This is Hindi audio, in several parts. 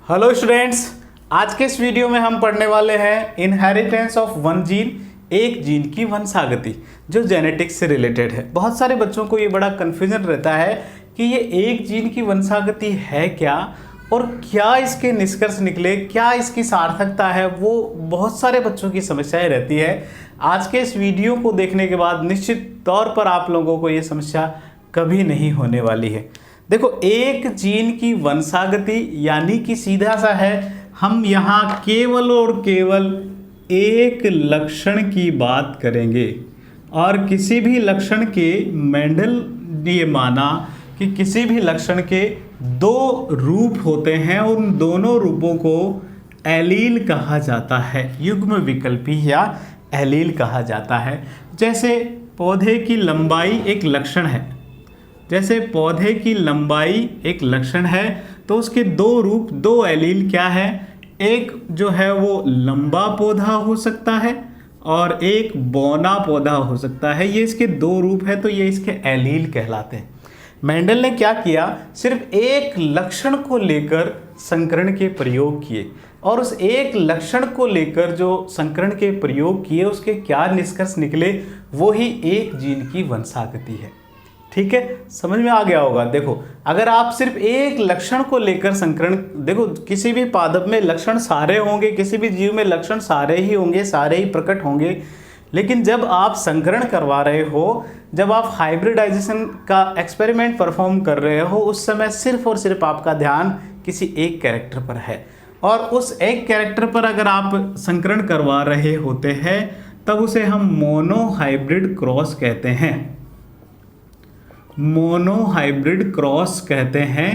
हेलो स्टूडेंट्स, आज के इस वीडियो में हम पढ़ने वाले हैं इनहेरिटेंस ऑफ वन जीन, एक जीन की वंशागति जो जेनेटिक्स से रिलेटेड है। बहुत सारे बच्चों को ये बड़ा कन्फ्यूजन रहता है कि ये एक जीन की वंशागति है क्या और क्या इसके निष्कर्ष निकले, क्या इसकी सार्थकता है, वो बहुत सारे बच्चों की समस्याएं रहती है। आज के इस वीडियो को देखने के बाद निश्चित तौर पर आप लोगों को ये समस्या कभी नहीं होने वाली है। देखो, एक जीन की वंशागति यानी कि सीधा सा है, हम यहाँ केवल और केवल एक लक्षण की बात करेंगे और किसी भी लक्षण के मेंडल ने माना कि किसी भी लक्षण के दो रूप होते हैं, उन दोनों रूपों को एलील कहा जाता है, युग्म विकल्पी या एलील कहा जाता है। जैसे पौधे की लंबाई एक लक्षण है, जैसे पौधे की लंबाई एक लक्षण है तो उसके दो रूप, दो एलील क्या है, एक जो है वो लंबा पौधा हो सकता है और एक बौना पौधा हो सकता है। ये इसके दो रूप है तो ये इसके एलील कहलाते हैं। मेंडल ने क्या किया, सिर्फ एक लक्षण को लेकर संकरण के प्रयोग किए और उस एक लक्षण को लेकर जो संकरण के प्रयोग किए उसके क्या निष्कर्ष निकले, वो ही एक जीन की वंशागति है। ठीक है, समझ में आ गया होगा। देखो, अगर आप सिर्फ एक लक्षण को लेकर संकरण, देखो किसी भी पादप में लक्षण सारे होंगे, किसी भी जीव में लक्षण सारे ही होंगे, सारे ही प्रकट होंगे, लेकिन जब आप संकरण करवा रहे हो, जब आप हाइब्रिडाइजेशन का एक्सपेरिमेंट परफॉर्म कर रहे हो, उस समय सिर्फ और सिर्फ आपका ध्यान किसी एक कैरेक्टर पर है और उस एक कैरेक्टर पर अगर आप संकरण करवा रहे होते हैं तब उसे हम मोनोहाइब्रिड क्रॉस कहते हैं। मोनोहाइब्रिड क्रॉस कहते हैं,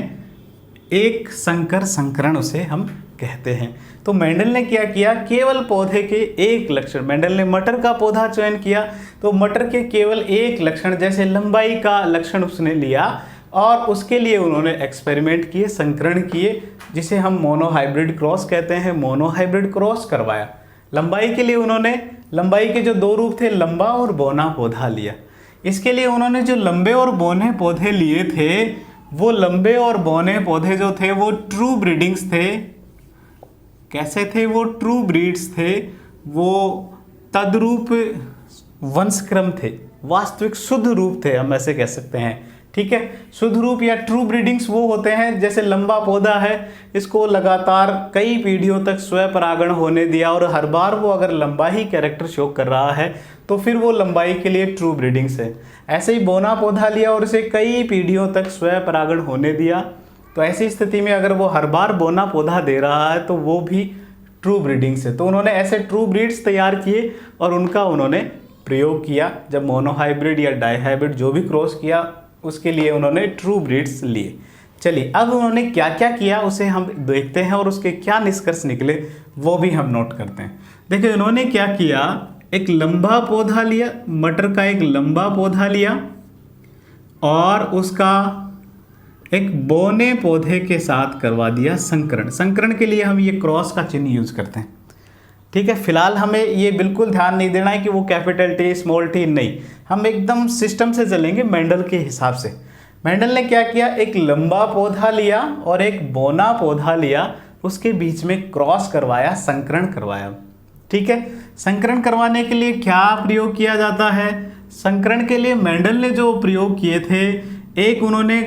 एक संकर संकरण उसे हम कहते हैं। तो मेंडल ने क्या किया, केवल पौधे के एक लक्षण, मेंडल ने मटर का पौधा चयन किया तो मटर के केवल एक लक्षण जैसे लंबाई का लक्षण उसने लिया और उसके लिए उन्होंने एक्सपेरिमेंट किए, संकरण किए, जिसे हम मोनोहाइब्रिड क्रॉस कहते हैं। मोनोहाइब्रिड क्रॉस करवाया। लंबाई के लिए उन्होंने, लंबाई के जो दो रूप थे, लंबा और बौना पौधा लिया। इसके लिए उन्होंने जो लंबे और बौने पौधे लिए थे, वो लंबे और बौने पौधे जो थे वो ट्रू ब्रीडिंग्स थे। कैसे थे वो? ट्रू ब्रीड्स थे, वो तद्रूप वंशक्रम थे, वास्तविक शुद्ध रूप थे, हम ऐसे कह सकते हैं। ठीक है, शुद्ध रूप या ट्रू ब्रीडिंग्स वो होते हैं, जैसे लंबा पौधा है, इसको लगातार कई पीढ़ियों तक स्वपरागण होने दिया और हर बार वो अगर लंबा ही कैरेक्टर शो कर रहा है तो फिर वो लंबाई के लिए ट्रू ब्रीडिंग्स है। ऐसे ही बौना पौधा लिया और इसे कई पीढ़ियों तक स्वपरागण होने दिया, तो ऐसी स्थिति में अगर वो हर बार बौना पौधा दे रहा है तो वो भी ट्रू ब्रीडिंग्स है। तो उन्होंने ऐसे ट्रू ब्रीड्स तैयार किए और उनका उन्होंने प्रयोग किया। जब मोनोहाइब्रिड या डाईहाइब्रिड जो भी क्रॉस किया उसके लिए उन्होंने ट्रू ब्रीड्स लिए। चलिए, अब उन्होंने क्या क्या किया उसे हम देखते हैं और उसके क्या निष्कर्ष निकले वो भी हम नोट करते हैं। देखिए, उन्होंने क्या किया, एक लंबा पौधा लिया, मटर का एक लंबा पौधा लिया और उसका एक बौने पौधे के साथ करवा दिया संकरण। संकरण के लिए हम ये क्रॉस का चिन्ह यूज करते हैं। ठीक है, फिलहाल हमें ये बिल्कुल ध्यान नहीं देना है कि वो कैपिटल टी स्मॉल टी, नहीं, हम एकदम सिस्टम से चलेंगे मेंडल के हिसाब से। मेंडल ने क्या किया, एक लंबा पौधा लिया और एक बौना पौधा लिया, उसके बीच में क्रॉस करवाया, संकरण करवाया। ठीक है, संकरण करवाने के लिए क्या प्रयोग किया जाता है? संकरण के लिए मेंडल ने जो प्रयोग किए थे, एक उन्होंने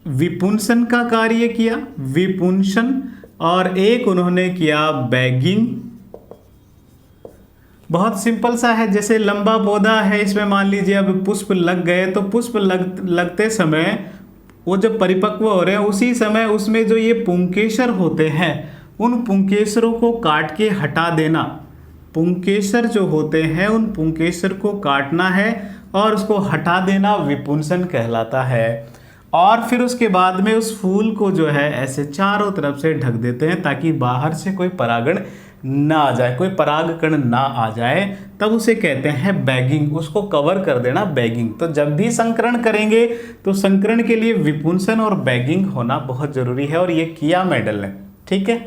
विपुंसन का कार्य किया, विपुंसन, और एक उन्होंने किया बैगिंग। बहुत सिंपल सा है, जैसे लंबा पौधा है, इसमें मान लीजिए अब पुष्प लग गए तो पुष्प लगते समय वो जब परिपक्व हो रहे हैं उसी समय उसमें जो ये पुंकेसर होते हैं उन पुंकेसरों को काट के हटा देना। पुंकेसर जो होते हैं उन पुंकेसर को काटना है और उसको हटा देना विपुंसन कहलाता है। और फिर उसके बाद में उस फूल को जो है ऐसे चारों तरफ से ढक देते हैं ताकि बाहर से कोई परागण ना आ जाए, कोई परागकण ना आ जाए, तब उसे कहते हैं बैगिंग, उसको कवर कर देना, बैगिंग। तो जब भी संकरण करेंगे तो संकरण के लिए विपुंसन और बैगिंग होना बहुत जरूरी है और ये किया मेंडल ने। ठीक है,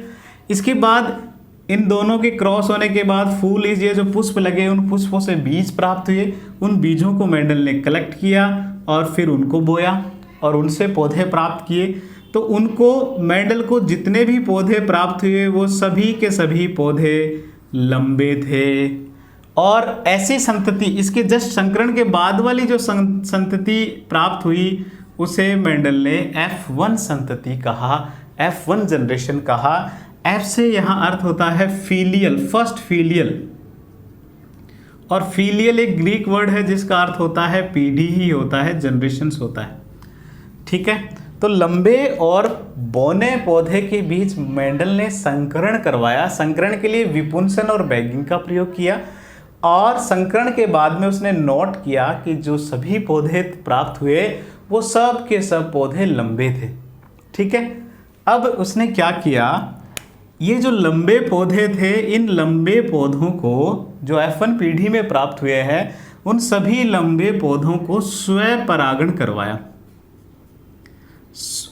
इसके बाद इन दोनों के क्रॉस होने के बाद फूल, ये जो पुष्प लगे उन पुष्पों से बीज प्राप्त हुए, उन बीजों को मेंडल ने कलेक्ट किया और फिर उनको बोया और उनसे पौधे प्राप्त किए। तो उनको मेंडल को जितने भी पौधे प्राप्त हुए वो सभी के सभी पौधे लंबे थे। और ऐसी संतति, इसके जस्ट संकरण के बाद वाली जो संतति प्राप्त हुई उसे मेंडल ने F1 संतति कहा, F1 जनरेशन कहा। F से यहाँ अर्थ होता है फीलियल, फर्स्ट फीलियल, और फीलियल एक ग्रीक वर्ड है जिसका अर्थ होता है पीढ़ी ही होता है, जनरेशन्स होता है। ठीक है, तो लंबे और बौने पौधे के बीच मेंडल ने संकरण करवाया। संकरण के लिए विपुंसन और बैगिंग का प्रयोग किया, और संकरण के बाद में उसने नोट किया कि जो सभी पौधे प्राप्त हुए वो सब के सब पौधे लंबे थे। ठीक है, अब उसने क्या किया, ये जो लंबे पौधे थे, इन लंबे पौधों को जो F1 पीढ़ी में प्राप्त हुए हैं उन सभी लंबे पौधों को स्वयं परागण करवाया।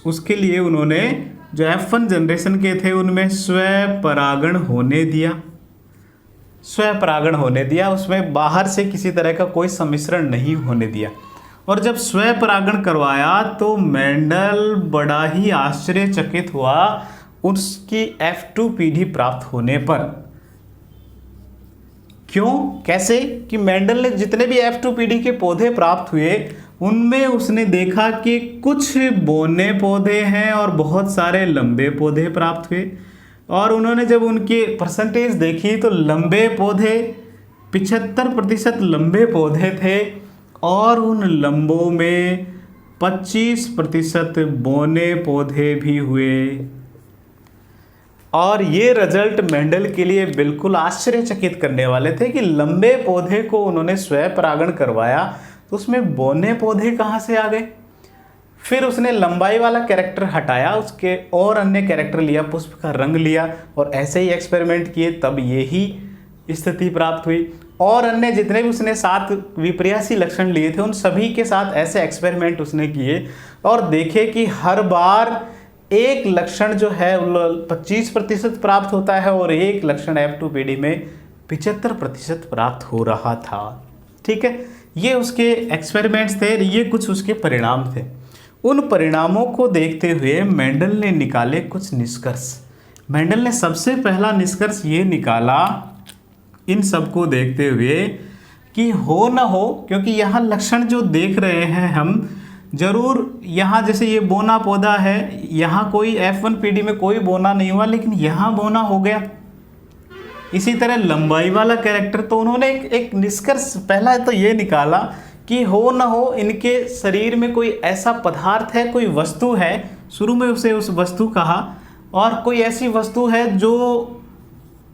उसके लिए उन्होंने जो F1 जनरेशन के थे उनमें स्वयं परागण होने दिया, स्वयं परागण होने दिया, उसमें बाहर से किसी तरह का कोई सम्मिश्रण नहीं होने दिया। और जब स्वयं परागण करवाया तो मेंडल बड़ा ही आश्चर्यचकित हुआ उसकी F2 पीढ़ी प्राप्त होने पर। क्यों, कैसे कि मेंडल ने जितने भी F2 पीढ़ी के पौधे प्राप्त हुए उनमें उसने देखा कि कुछ बौने पौधे हैं और बहुत सारे लंबे पौधे प्राप्त हुए। और उन्होंने जब उनकी परसेंटेज देखी तो लंबे पौधे 75% लंबे पौधे थे और उन लंबों में 25% बौने पौधे भी हुए। और ये रिजल्ट मेंडल के लिए बिल्कुल आश्चर्यचकित करने वाले थे कि लंबे पौधे को उन्होंने स्वयं परागण करवाया तो उसमें बौने पौधे कहाँ से आ गए। फिर उसने लंबाई वाला कैरेक्टर हटाया, उसके और अन्य कैरेक्टर लिया, पुष्प का रंग लिया और ऐसे ही एक्सपेरिमेंट किए, तब यही स्थिति प्राप्त हुई। और अन्य जितने भी उसने 7 विपर्यासी लक्षण लिए थे उन सभी के साथ ऐसे एक्सपेरिमेंट उसने किए और देखे कि हर बार एक लक्षण जो है 25% प्राप्त होता है और एक लक्षण F2 पीढ़ी में 75% प्राप्त हो रहा था। ठीक है, ये उसके एक्सपेरिमेंट्स थे, ये कुछ उसके परिणाम थे। उन परिणामों को देखते हुए मेंडल ने निकाले कुछ निष्कर्ष। मेंडल ने सबसे पहला निष्कर्ष ये निकाला इन सबको देखते हुए कि हो न हो, क्योंकि यहाँ लक्षण जो देख रहे हैं हम, जरूर यहाँ जैसे ये बोना पौधा है, यहाँ कोई F1 पीढ़ी में कोई बोना नहीं हुआ लेकिन यहाँ बोना हो गया। इसी तरह लंबाई वाला कैरेक्टर, तो उन्होंने एक निष्कर्ष पहला तो ये निकाला कि हो न हो इनके शरीर में कोई ऐसा पदार्थ है, कोई वस्तु है, शुरू में उसे उस वस्तु कहा, और कोई ऐसी वस्तु है जो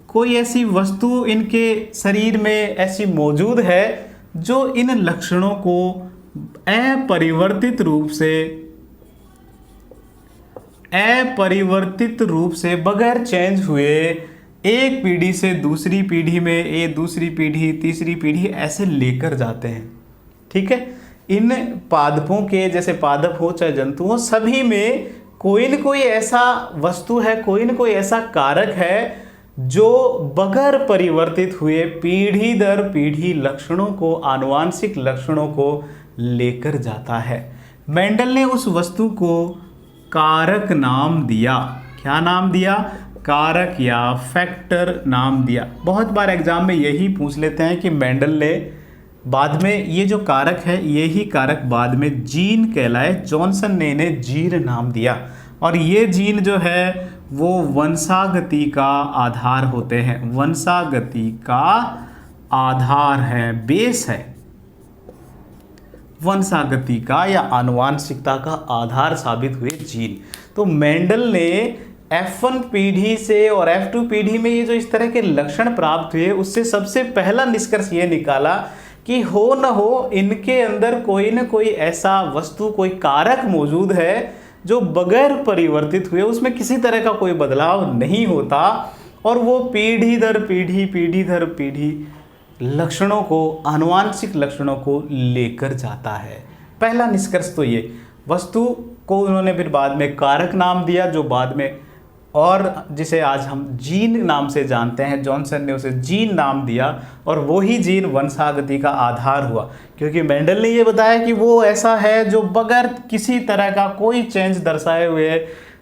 कोई ऐसी वस्तु इनके शरीर में ऐसी मौजूद है जो इन लक्षणों को अपरिवर्तित रूप से बगैर चेंज हुए एक पीढ़ी से दूसरी पीढ़ी में, एक दूसरी पीढ़ी, तीसरी पीढ़ी ऐसे लेकर जाते हैं। ठीक है, इन पादपों के, जैसे पादप हो चाहे जंतु हो, सभी में कोई न कोई ऐसा वस्तु है, कोई न कोई ऐसा कारक है जो बगैर परिवर्तित हुए पीढ़ी दर पीढ़ी लक्षणों को, आनुवांशिक लक्षणों को लेकर जाता है। मेंडल ने उस वस्तु को कारक नाम दिया। क्या नाम दिया? कारक या फैक्टर नाम दिया। बहुत बार एग्जाम में यही पूछ लेते हैं कि मेंडल ने बाद में ये जो कारक है, यही कारक बाद में जीन कहलाए। जॉनसन ने इन्हें जीन नाम दिया, और ये जीन जो है वो वंशागति का आधार होते हैं। वंशागति का आधार है, बेस है। वंशागति का या आनुवांशिकता का आधार साबित हुए जीन। तो मेंडल ने F1 पीढ़ी से और F2 पीढ़ी में ये जो इस तरह के लक्षण प्राप्त हुए, उससे सबसे पहला निष्कर्ष ये निकाला कि हो न हो इनके अंदर कोई न कोई ऐसा वस्तु, कोई कारक मौजूद है जो बगैर परिवर्तित हुए, उसमें किसी तरह का कोई बदलाव नहीं होता, और वो पीढ़ी दर पीढ़ी लक्षणों को, आनुवांशिक लक्षणों को लेकर जाता है। पहला निष्कर्ष तो ये। वस्तु को उन्होंने फिर बाद में कारक नाम दिया, जो बाद में और जिसे आज हम जीन नाम से जानते हैं, जॉनसन ने उसे जीन नाम दिया और वही जीन वंशागति का आधार हुआ, क्योंकि मेंडल ने ये बताया कि वो ऐसा है जो बगैर किसी तरह का कोई चेंज दर्शाए हुए,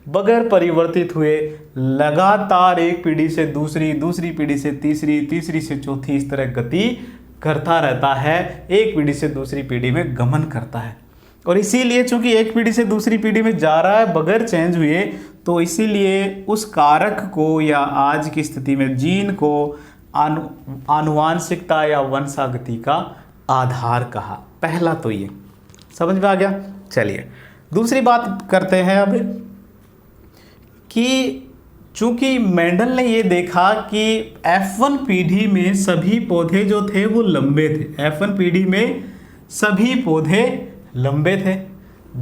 बगैर परिवर्तित हुए लगातार एक पीढ़ी से दूसरी, दूसरी पीढ़ी से तीसरी, तीसरी से चौथी इस तरह गति करता रहता है, एक पीढ़ी से दूसरी पीढ़ी में गमन करता है। और इसीलिए चूंकि एक पीढ़ी से दूसरी पीढ़ी में जा रहा है बगैर चेंज हुए, तो इसीलिए उस कारक को या आज की स्थिति में जीन को आनुवांशिकता या वंशागति का आधार कहा। पहला तो ये समझ में आ गया। चलिए दूसरी बात करते हैं अब कि चूंकि मेंडल ने ये देखा कि F1 पीढ़ी में सभी पौधे जो थे वो लंबे थे, F1 पीढ़ी में सभी पौधे लंबे थे,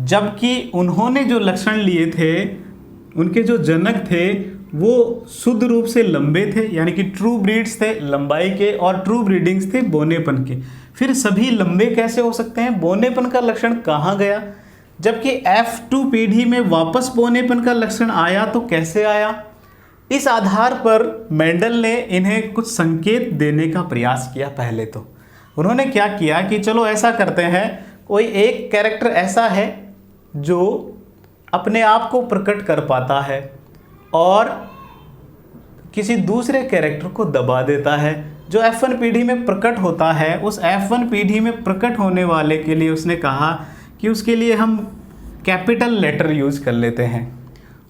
जबकि उन्होंने जो लक्षण लिए थे, उनके जो जनक थे वो शुद्ध रूप से लंबे थे, यानी कि ट्रू ब्रीड्स थे लंबाई के, और ट्रू ब्रीडिंग्स थे बोनेपन के। फिर सभी लंबे कैसे हो सकते हैं? बोनेपन का लक्षण कहाँ गया? जबकि F2 पीढ़ी में वापस बोनेपन का लक्षण आया तो कैसे आया? इस आधार पर मेंडल ने इन्हें कुछ संकेत देने का प्रयास किया। पहले तो उन्होंने क्या किया कि चलो ऐसा करते हैं, कोई एक कैरेक्टर ऐसा है जो अपने आप को प्रकट कर पाता है और किसी दूसरे कैरेक्टर को दबा देता है। जो F1 पीढ़ी में प्रकट होता है, उस F1 पीढ़ी में प्रकट होने वाले के लिए उसने कहा कि उसके लिए हम कैपिटल लेटर यूज कर लेते हैं,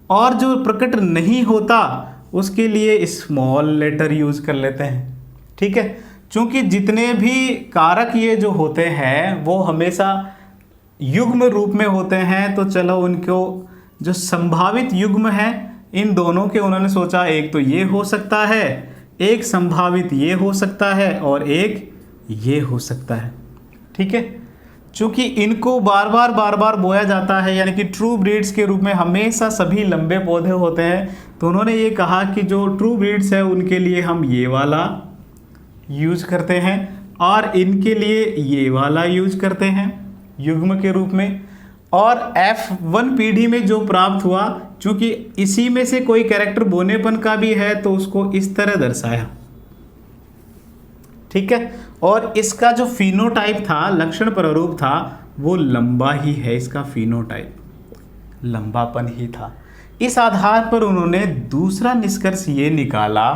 और जो प्रकट नहीं होता उसके लिए स्मॉल लेटर यूज कर लेते हैं। ठीक है, चूंकि जितने भी कारक ये जो होते हैं वो हमेशा युग्म रूप में होते हैं, तो चलो उनको जो संभावित युग्म है इन दोनों के उन्होंने सोचा एक तो ये हो सकता है, एक संभावित ये हो सकता है और एक ये हो सकता है। ठीक है, चूंकि इनको बार बार बोया जाता है, यानी कि ट्रू ब्रीड्स के रूप में हमेशा सभी लंबे पौधे होते हैं, तो उन्होंने ये कहा कि जो ट्रू ब्रीड्स है उनके लिए हम ये वाला यूज करते हैं और इनके लिए ये वाला यूज करते हैं युग्म के रूप में। और F1 पीढ़ी में जो प्राप्त हुआ, चूंकि इसी में से कोई कैरेक्टर बोनेपन का भी है तो उसको इस तरह दर्शाया। ठीक है, और इसका जो फिनोटाइप था, लक्षण प्रारूप था, वो लंबा ही है, इसका फिनोटाइप लंबापन ही था। इस आधार पर उन्होंने दूसरा निष्कर्ष ये निकाला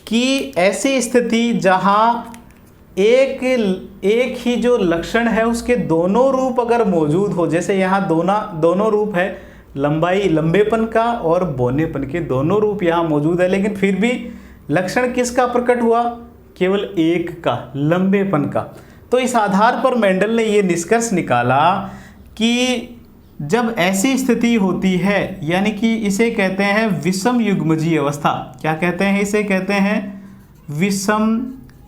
कि ऐसी स्थिति जहां एक ही जो लक्षण है उसके दोनों रूप अगर मौजूद हो, जैसे यहाँ दोनों रूप है, लंबाई लंबेपन का और बोनेपन के दोनों रूप यहाँ मौजूद है, लेकिन फिर भी लक्षण किसका प्रकट हुआ? केवल एक का, लंबेपन का। तो इस आधार पर मेंडल ने ये निष्कर्ष निकाला कि जब ऐसी स्थिति होती है, यानी कि इसे कहते हैं विषम युग्मजीय अवस्था। क्या कहते हैं इसे? कहते हैं विषम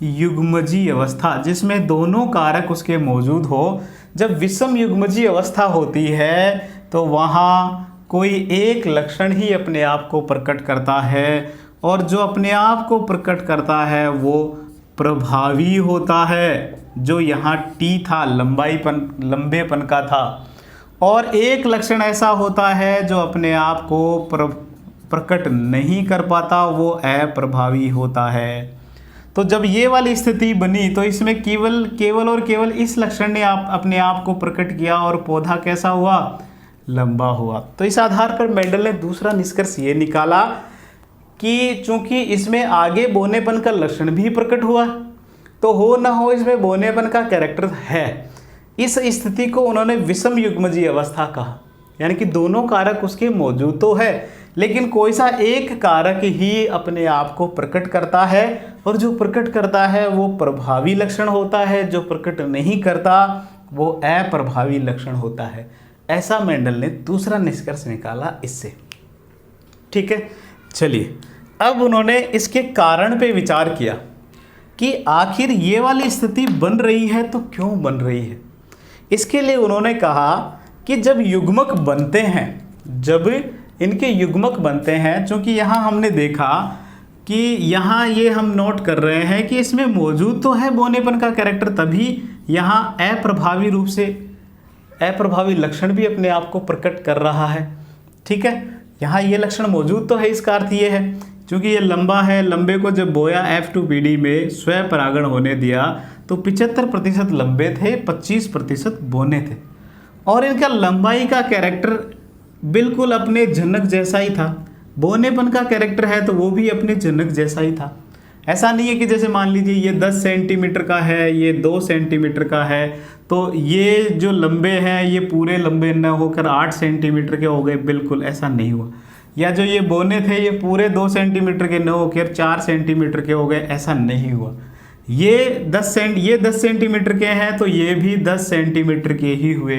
युग्मजीय अवस्था, जिसमें दोनों कारक उसके मौजूद हो। जब विषम युग्मजीय अवस्था होती है तो वहाँ कोई एक लक्षण ही अपने आप को प्रकट करता है, और जो अपने आप को प्रकट करता है वो प्रभावी होता है, जो यहाँ T था लंबेपन का था। और एक लक्षण ऐसा होता है जो अपने आप को प्रकट नहीं कर पाता, वो अप्रभावी होता है। तो जब ये वाली स्थिति बनी तो इसमें केवल इस लक्षण ने अपने आप को प्रकट किया और पौधा कैसा हुआ? लंबा हुआ। तो इस आधार पर मेंडल ने दूसरा निष्कर्ष ये निकाला कि चूंकि इसमें आगे बोनेपन का लक्षण भी प्रकट हुआ, तो हो ना हो इसमें बोनेपन का कैरेक्टर है। इस स्थिति को उन्होंने विषम युग्मजीय अवस्था कहा, यानी कि दोनों कारक उसके मौजूद तो है, लेकिन कोई सा एक कारक ही अपने आप को प्रकट करता है, और जो प्रकट करता है वो प्रभावी लक्षण होता है, जो प्रकट नहीं करता वो अप्रभावी लक्षण होता है। ऐसा मेंडल ने दूसरा निष्कर्ष निकाला इससे। ठीक है, चलिए अब उन्होंने इसके कारण पे विचार किया कि आखिर ये वाली स्थिति बन रही है तो क्यों बन रही है। इसके लिए उन्होंने कहा कि जब युग्मक बनते हैं, जब इनके युग्मक बनते हैं, चूँकि यहाँ हमने देखा कि यहाँ ये हम नोट कर रहे हैं कि इसमें मौजूद तो है बोनेपन का कैरेक्टर, तभी यहाँ अप्रभावी रूप से अप्रभावी लक्षण भी अपने आप को प्रकट कर रहा है। ठीक है, यहाँ ये लक्षण मौजूद तो है, इसका अर्थ ये है क्योंकि ये लंबा है, लंबे को जब बोया F2PD में स्वयं परागण होने दिया तो 75% लंबे थे, 25% बोने थे। और इनका लंबाई का कैरेक्टर बिल्कुल अपने जनक जैसा ही था। बोनेपन का कैरेक्टर है तो वो भी अपने जनक जैसा ही था। ऐसा नहीं है कि जैसे मान लीजिए ये 10 सेंटीमीटर का है, ये 2 सेंटीमीटर का है, तो ये जो लंबे हैं ये पूरे लंबे न होकर 8 सेंटीमीटर के हो गए, बिल्कुल ऐसा नहीं हुआ। या जो ये बोने थे ये पूरे 2 सेंटीमीटर के न होकर 4 सेंटीमीटर के हो गए, ऐसा नहीं हुआ। ये 10 सेंटीमीटर के हैं तो ये भी 10 सेंटीमीटर के ही हुए।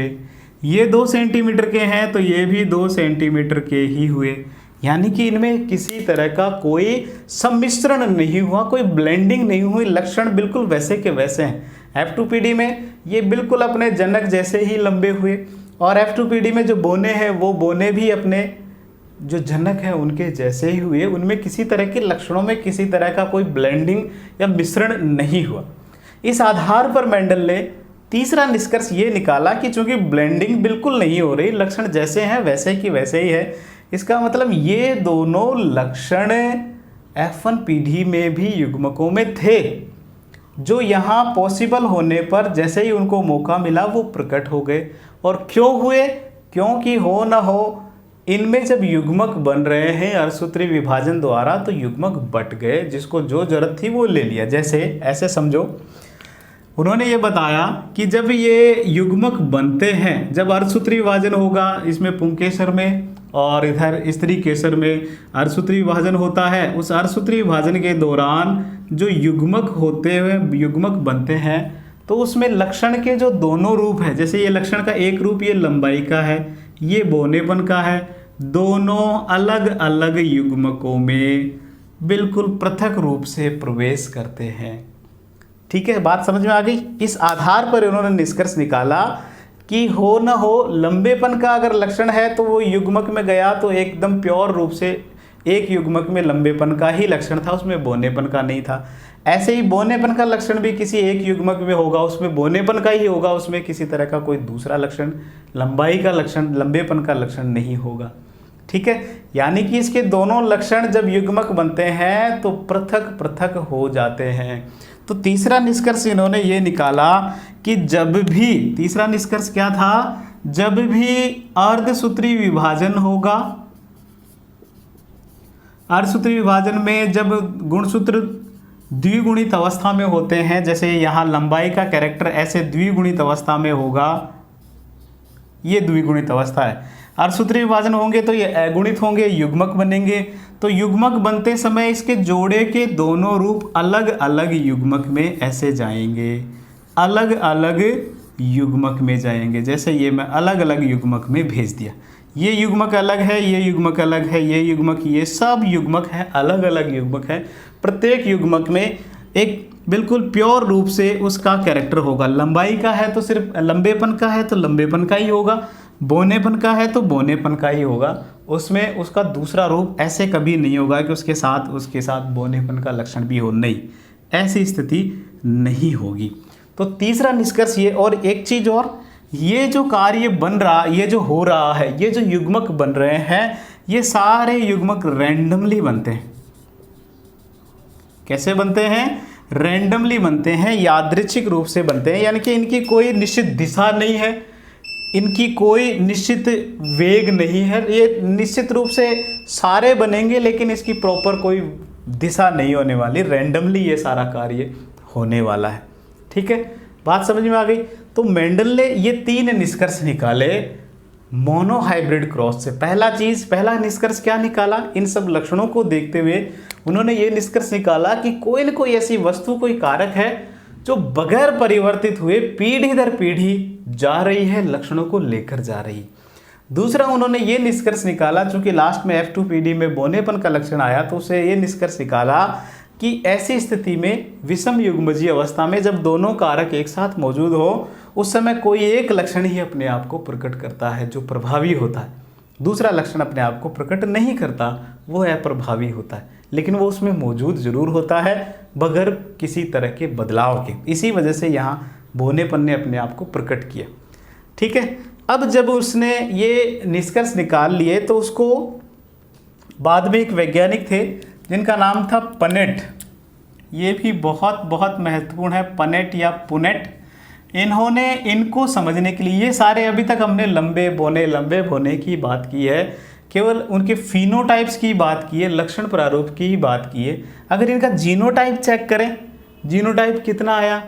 ये 2 सेंटीमीटर के हैं तो ये भी 2 सेंटीमीटर के ही हुए। यानी कि इनमें किसी तरह का कोई सम्मिश्रण नहीं हुआ, कोई ब्लेंडिंग नहीं हुई, लक्षण बिल्कुल वैसे के वैसे हैं। F2PD में ये बिल्कुल अपने जनक जैसे ही लंबे हुए और F2PD में जो बोने हैं वो बोने भी अपने जो जनक है उनके जैसे ही हुए। उनमें किसी तरह के लक्षणों में किसी तरह का कोई ब्लेंडिंग या मिश्रण नहीं हुआ। इस आधार पर मेंडल ने तीसरा निष्कर्ष ये निकाला कि चूंकि ब्लेंडिंग बिल्कुल नहीं हो रही, लक्षण जैसे हैं वैसे की वैसे ही है, इसका मतलब ये दोनों लक्षण F1PD में भी युग्मकों में थे, जो यहाँ पॉसिबल होने पर जैसे ही उनको मौका मिला वो प्रकट हो गए। और क्यों हुए? क्योंकि हो न हो इनमें जब युग्मक बन रहे हैं अर्धसूत्री विभाजन द्वारा तो युग्मक बट गए, जिसको जो जरूरत थी वो ले लिया। जैसे ऐसे समझो, उन्होंने ये बताया कि जब ये युग्मक बनते हैं, जब अर्धसूत्री विभाजन होगा इसमें पुंकेसर में और इधर स्त्री केसर में अर्धसूत्री विभाजन होता है, उस अर्धसूत्री विभाजन के दौरान जो युग्मक होते हुए युग्मक बनते हैं तो उसमें लक्षण के जो दोनों रूप हैं, जैसे ये लक्षण का एक रूप ये लंबाई का है, ये बोनेपन का है, दोनों अलग अलग युग्मकों में बिल्कुल पृथक रूप से प्रवेश करते हैं। ठीक है, बात समझ में आ गई। इस आधार पर उन्होंने निष्कर्ष निकाला कि हो न हो लंबेपन का अगर लक्षण है तो वो युग्मक में गया तो एकदम प्योर रूप से एक युग्मक में लंबेपन का ही लक्षण था, उसमें बोनेपन का नहीं था। ऐसे ही बोनेपन का लक्षण भी किसी एक युग्मक में होगा, उसमें बोनेपन का ही होगा, उसमें किसी तरह का कोई दूसरा लक्षण, लंबाई का लक्षण, लंबेपन का लक्षण नहीं होगा। ठीक है, यानी कि इसके दोनों लक्षण जब युग्मक बनते हैं तो पृथक पृथक हो जाते हैं। तो तीसरा निष्कर्ष इन्होंने ये निकाला कि जब भी, तीसरा निष्कर्ष क्या था, जब भी अर्धसूत्री विभाजन होगा, अर्धसूत्री विभाजन में जब गुणसूत्र द्विगुणित अवस्था में होते हैं, जैसे यहाँ लंबाई का कैरेक्टर ऐसे द्विगुणित अवस्था में होगा, ये द्विगुणित अवस्था है। अर्धसूत्री विभाजन होंगे तो ये अगुणित होंगे, युग्मक बनेंगे। तो युग्मक बनते समय इसके जोड़े के दोनों रूप अलग अलग युग्मक में ऐसे जाएंगे, अलग अलग युग्मक में जाएंगे। जैसे ये मैं अलग अलग युग्मक में भेज दिया, ये युग्मक अलग है, ये युग्मक अलग है, ये युग्मक, ये सब युग्मक है, अलग अलग युग्मक है। प्रत्येक युग्मक में एक बिल्कुल प्योर रूप से उसका कैरेक्टर होगा। लंबाई का है तो सिर्फ लंबेपन का है तो लंबेपन का ही होगा, बोनेपन का है तो बोनेपन का ही होगा, उसमें उसका दूसरा रूप ऐसे कभी नहीं होगा कि उसके साथ बोनेपन का लक्षण भी हो, नहीं, ऐसी स्थिति नहीं होगी। तो तीसरा निष्कर्ष ये, और एक चीज और, ये जो कार्य बन रहा, ये जो हो रहा है, ये जो युग्मक बन रहे हैं, ये सारे युग्मक रैंडमली बनते हैं। कैसे बनते हैं? रैंडमली बनते हैं, यादृच्छिक रूप से बनते हैं, यानी कि इनकी कोई निश्चित दिशा नहीं है, इनकी कोई निश्चित वेग नहीं है। ये निश्चित रूप से सारे बनेंगे लेकिन इसकी प्रॉपर कोई दिशा नहीं होने वाली, रैंडमली ये सारा कार्य होने वाला है। ठीक है, बात समझ में आ गई। तो मेंडल ने ये 3 निष्कर्ष निकाले मोनोहाइब्रिड क्रॉस से। पहला निष्कर्ष क्या निकाला? इन सब लक्षणों को देखते हुए उन्होंने ये निष्कर्ष निकाला कि कोई न कोई ऐसी वस्तु, कोई कारक है जो बगैर परिवर्तित हुए पीढ़ी दर पीढ़ी जा रही है, लक्षणों को लेकर जा रही। दूसरा उन्होंने ये निष्कर्ष निकाला, चूंकि लास्ट में F2PD में बोनेपन का लक्षण आया तो उसे ये निष्कर्ष निकाला कि ऐसी स्थिति में विषम युग्मजीय अवस्था में जब दोनों कारक एक साथ मौजूद हो, उस समय कोई एक लक्षण ही अपने आप को प्रकट करता है जो प्रभावी होता है, दूसरा लक्षण अपने आप को प्रकट नहीं करता, वो अप्रभावी होता है, लेकिन वो उसमें मौजूद जरूर होता है बगैर किसी तरह के बदलाव के। इसी वजह से यहाँ बोनेपन ने अपने आप को प्रकट किया। ठीक है, अब जब उसने ये निष्कर्ष निकाल लिए तो उसको बाद में एक वैज्ञानिक थे जिनका नाम था पनेट, ये भी बहुत बहुत महत्वपूर्ण है, पनेट या पुनेट। इन्होंने इनको समझने के लिए, ये सारे अभी तक हमने लंबे बोने की बात की है, केवल उनके फिनोटाइप्स की बात की है, लक्षण प्रारूप की ही बात की है। अगर इनका जीनोटाइप चेक करें, जीनोटाइप कितना आया,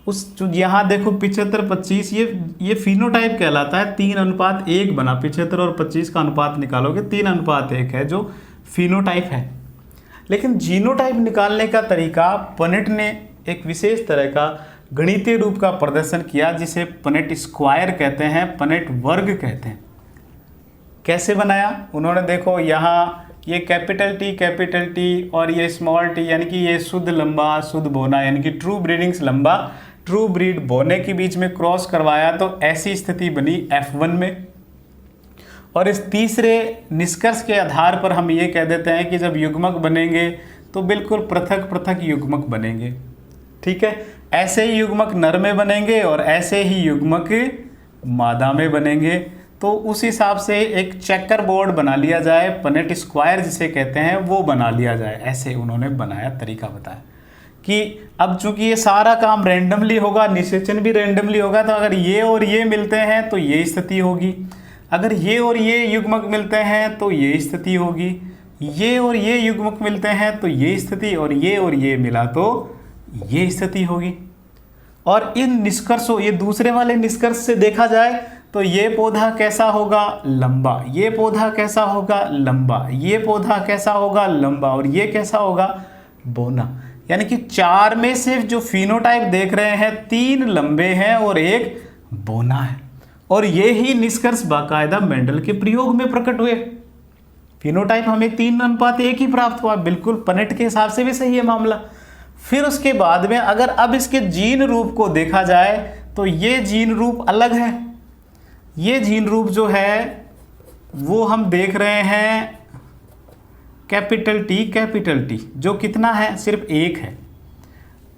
उस जो यहाँ देखो 75-25, ये फिनोटाइप कहलाता है। 3:1 बना, 75 और 25 का अनुपात निकालोगे 3:1 है जो फिनोटाइप है। लेकिन जीनोटाइप निकालने का तरीका पनेट ने एक विशेष तरह का गणितीय रूप का प्रदर्शन किया जिसे पनेट स्क्वायर कहते हैं, पनेट वर्ग कहते हैं। कैसे बनाया उन्होंने, देखो यहाँ ये कैपिटल टी और ये स्मॉल टी, यानी कि ये शुद्ध लंबा शुद्ध बोना, यानी कि ट्रू ब्रीडिंग्स लंबा ट्रू ब्रीड बोने के बीच में क्रॉस करवाया, तो ऐसी स्थिति बनी F1 में। और इस तीसरे निष्कर्ष के आधार पर हम ये कह देते हैं कि जब युग्मक बनेंगे तो बिल्कुल पृथक पृथक युग्मक बनेंगे। ठीक है, ऐसे ही युग्मक नर में बनेंगे और ऐसे ही युग्मक मादा में बनेंगे। तो उस हिसाब से एक चेकर बोर्ड बना लिया जाए, पनेट स्क्वायर जिसे कहते हैं वो बना लिया जाए। ऐसे उन्होंने बनाया, तरीका बताया कि अब चूंकि ये सारा काम रैंडमली होगा, निषेचन भी रैंडमली होगा, तो अगर ये और ये मिलते हैं तो ये स्थिति होगी, अगर ये और ये युग्मक मिलते हैं तो ये स्थिति होगी, ये और ये युग्मक मिलते हैं तो ये स्थिति, और ये मिला तो ये स्थिति होगी। और इन निष्कर्षों, ये दूसरे वाले निष्कर्ष से देखा जाए तो ये पौधा कैसा होगा, लंबा, ये पौधा कैसा होगा, लंबा, ये पौधा कैसा होगा, लंबा, और ये कैसा होगा, बोना। यानी कि 4 में से जो फिनोटाइप देख रहे हैं 3 लंबे हैं और 1 बोना है। और ये ही निष्कर्ष बाकायदा मेंडल के प्रयोग में प्रकट हुए। फिनोटाइप हमें 3:1 ही प्राप्त हुआ, बिल्कुल पनेट के हिसाब से भी सही है मामला। फिर उसके बाद में अगर अब इसके जीन रूप को देखा जाए तो ये जीन रूप अलग है। ये जीन रूप जो है वो हम देख रहे हैं कैपिटल टी जो कितना है, सिर्फ 1 है।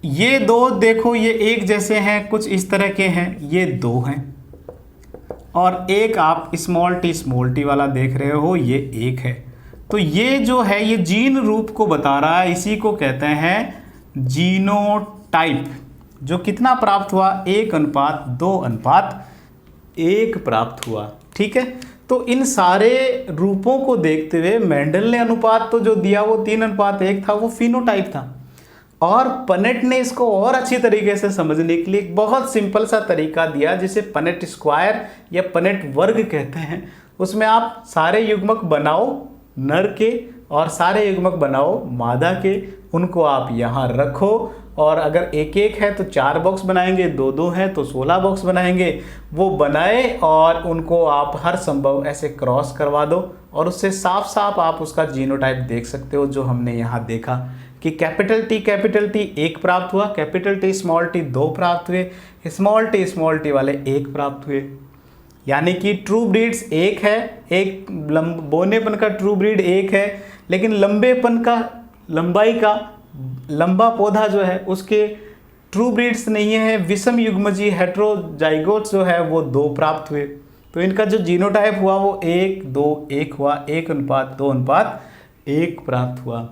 ये 2 देखो, ये एक जैसे हैं, कुछ इस तरह के हैं, ये 2 हैं। और एक आप स्मॉल टी वाला देख रहे हो, ये 1 है। तो ये जो है ये जीन रूप को बता रहा है, इसी को कहते हैं जीनोटाइप। जो कितना प्राप्त हुआ, 1:2:1 प्राप्त हुआ। ठीक है, तो इन सारे रूपों को देखते हुए मेंडल ने अनुपात तो जो दिया वो 3:1 था, वो फिनोटाइप था। और पनेट ने इसको और अच्छी तरीके से समझने के लिए एक बहुत सिंपल सा तरीका दिया जिसे पनेट स्क्वायर या पनेट वर्ग कहते हैं। उसमें आप सारे युग्मक बनाओ नर के और सारे युग्मक बनाओ मादा के, उनको आप यहाँ रखो, और अगर 1-1 है तो 4 बॉक्स बनाएंगे, 2-2 हैं तो 16 बॉक्स बनाएंगे। वो बनाए और उनको आप हर संभव ऐसे क्रॉस करवा दो, और उससे साफ साफ आप उसका जीनोटाइप देख सकते हो, जो हमने यहाँ देखा कि कैपिटल टी 1 प्राप्त हुआ, कैपिटल टी 2 प्राप्त हुए, स्मॉल टी वाले 1 प्राप्त हुए। यानी कि ट्रू ब्रीड्स 1 है, एक बोनेपन का ट्रू ब्रीड 1 है, लेकिन लंबाई का लंबा पौधा जो है उसके ट्रू ब्रीड्स नहीं है, विषम युग्मजी हेट्रोजाइगोट्स जो है वो 2 प्राप्त हुए। तो इनका जो जीनोटाइप हुआ वो 1:2:1 हुआ, 1:2:1 प्राप्त हुआ।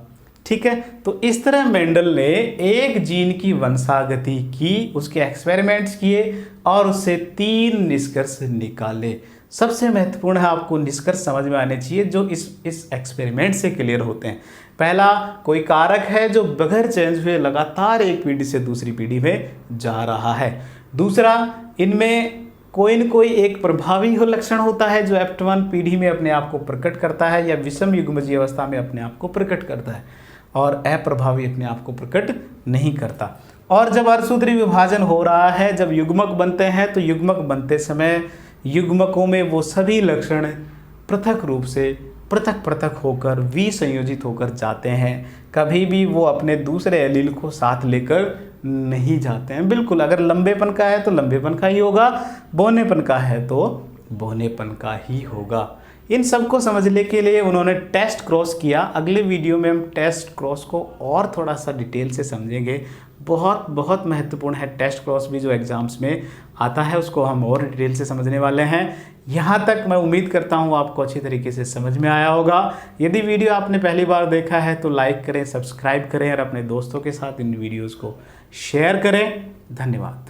ठीक है, तो इस तरह मेंडल ने एक जीन की वंशागति की, उसके एक्सपेरिमेंट्स किए और उससे 3 निष्कर्ष निकाले। सबसे महत्वपूर्ण है, आपको निष्कर्ष समझ में आने चाहिए जो इस एक्सपेरिमेंट से क्लियर होते हैं। पहला, कोई कारक है जो बगैर चेंज हुए लगातार एक पीढ़ी से दूसरी पीढ़ी में जा रहा है। दूसरा, इनमें कोई न कोई एक प्रभावी लक्षण होता है जो F1 पीढ़ी में अपने आप को प्रकट करता है या विषम युग्मजीय अवस्था में अपने आप को प्रकट करता है, और अप्रभावी अपने आप को प्रकट नहीं करता। और जब अर्धसूत्री विभाजन हो रहा है, जब युग्मक बनते हैं, तो युग्मक बनते समय युग्मकों में वो सभी लक्षण पृथक रूप से पृथक होकर विसंयोजित होकर जाते हैं। कभी भी वो अपने दूसरे एलील को साथ लेकर नहीं जाते हैं। बिल्कुल, अगर लंबेपन का है तो लंबेपन का ही होगा, बोनेपन का है तो बोनेपन का ही होगा। इन सबको समझने के लिए उन्होंने टेस्ट क्रॉस किया। अगले वीडियो में हम टेस्ट क्रॉस को और थोड़ा सा डिटेल से समझेंगे। बहुत बहुत महत्वपूर्ण है टेस्ट क्रॉस भी, जो एग्जाम्स में आता है उसको हम और डिटेल से समझने वाले हैं। यहाँ तक मैं उम्मीद करता हूँ आपको अच्छी तरीके से समझ में आया होगा। यदि वीडियो आपने पहली बार देखा है तो लाइक करें, सब्सक्राइब करें और अपने दोस्तों के साथ इन वीडियोज़ को शेयर करें। धन्यवाद।